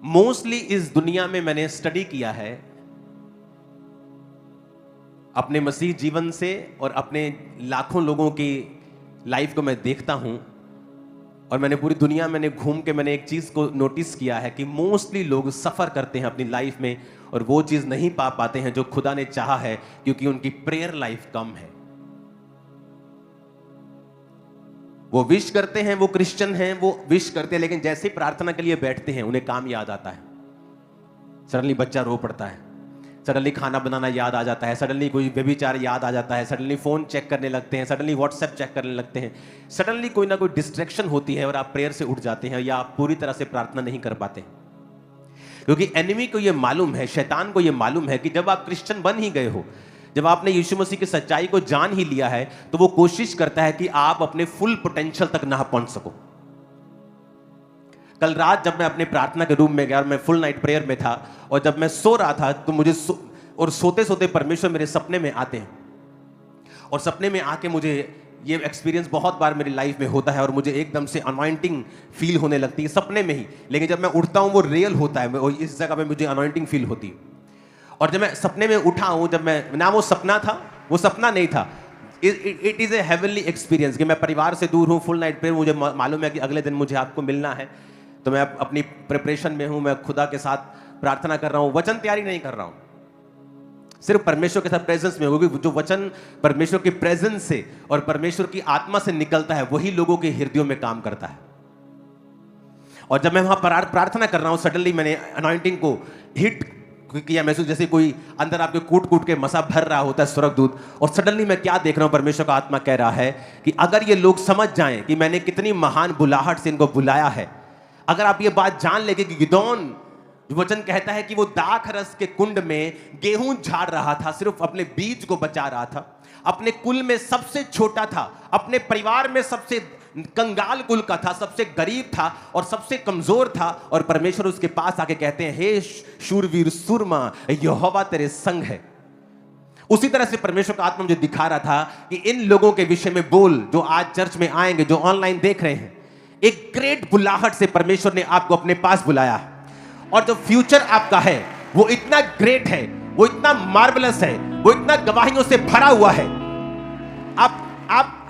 Mostly इस दुनिया में मैंने स्टडी किया है अपने मसीह जीवन से, और अपने लाखों लोगों की लाइफ को मैं देखता हूं, और मैंने पूरी दुनिया में घूम के मैंने एक चीज को नोटिस किया है कि मोस्टली लोग सफर करते हैं अपनी लाइफ में, और वो चीज नहीं पा पाते हैं जो खुदा ने चाहा है, क्योंकि उनकी प्रेयर लाइफ कम है। वो विश करते हैं, वो क्रिश्चियन हैं, वो विश करते हैं, लेकिन जैसे ही प्रार्थना के लिए बैठते हैं उन्हें काम याद आता है। सडनली बच्चा रो पड़ता है, सडनली खाना बनाना याद आ जाता है, सडनली कोई व्यभिचार याद आ जाता है, सडनली फोन चेक करने लगते हैं, सडनली व्हाट्सएप चेक करने लगते हैं, सडनली कोई ना कोई डिस्ट्रैक्शन होती है और आप प्रेयर से उठ जाते हैं, या आप पूरी तरह से प्रार्थना नहीं कर पाते। क्योंकि एनिमी को यह मालूम है, शैतान को यह मालूम है कि जब आप क्रिश्चियन बन ही गए हो, जब आपने यीशु मसीह की सच्चाई को जान ही लिया है, तो वो कोशिश करता है कि आप अपने फुल पोटेंशियल तक ना पहुंच सको। कल रात जब मैं अपने प्रार्थना के रूम में गया और मैं फुल नाइट प्रेयर में था, और जब मैं सो रहा था तो मुझे और सोते सोते परमेश्वर मेरे सपने में आते हैं, और सपने में आके मुझे ये एक्सपीरियंस बहुत बार मेरी लाइफ में होता है, और मुझे एकदम से अनॉइंटिंग फील होने लगती है सपने में ही, लेकिन जब मैं उठता हूं वो रियल होता है, और इस जगह पे मुझे अनॉइंटिंग फील होती है। और जब मैं सपने में उठा हूं, जब मैं ना, वो सपना था, वो सपना नहीं था, it is a heavenly experience कि मैं परिवार से दूर हूं, फुल नाइट प्रेयर, मुझे मालूम है कि अगले दिन मुझे आपको मिलना है, तो मैं अपनी प्रिपरेशन में हूं, मैं खुदा के साथ प्रार्थना कर रहा हूं, वचन तैयारी नहीं कर रहा हूं, सिर्फ परमेश्वर के साथ प्रेजेंस में, क्योंकि जो वचन परमेश्वर की प्रेजेंस से और परमेश्वर की आत्मा से निकलता है वही लोगों के हृदयों में काम करता है। और जब मैं वहां प्रार्थना कर रहा हूं, सडनली मैंने अनॉइंटिंग को हिट किया, महसूस जैसे कोई अंदर आपके कूट कूट के मसा भर रहा होता है स्वर्गदूत, और सडनली मैं क्या देख रहा हूं, परमेश्वर का आत्मा कह रहा है कि अगर ये लोग समझ जाएं कि मैंने कितनी महान बुलाहट से इनको बुलाया है, अगर आप ये बात जान लेंगे कि गिदोन, वचन कहता है कि वो दाख रस के कुंड में गेहूं झाड़ रहा था, सिर्फ अपने बीज को बचा रहा था, अपने कुल में सबसे छोटा था, अपने परिवार में सबसे कंगाल कुल का था, सबसे गरीब था और सबसे कमजोर था, और परमेश्वर उसके पास आके कहते हैं, हे शूरवीर सुरमा, यहोवा तेरे संग है। उसी तरह से परमेश्वर का आत्मा मुझे दिखा रहा था कि इन लोगों के विषय में बोल, जो आज चर्च में आएंगे, जो ऑनलाइन देख रहे हैं, एक ग्रेट बुलाहट से परमेश्वर ने आपको अपने पास बुलाया, और जो फ्यूचर आपका है वो इतना ग्रेट है, वो इतना मार्वलस है, वो इतना गवाहियों से भरा हुआ है। आप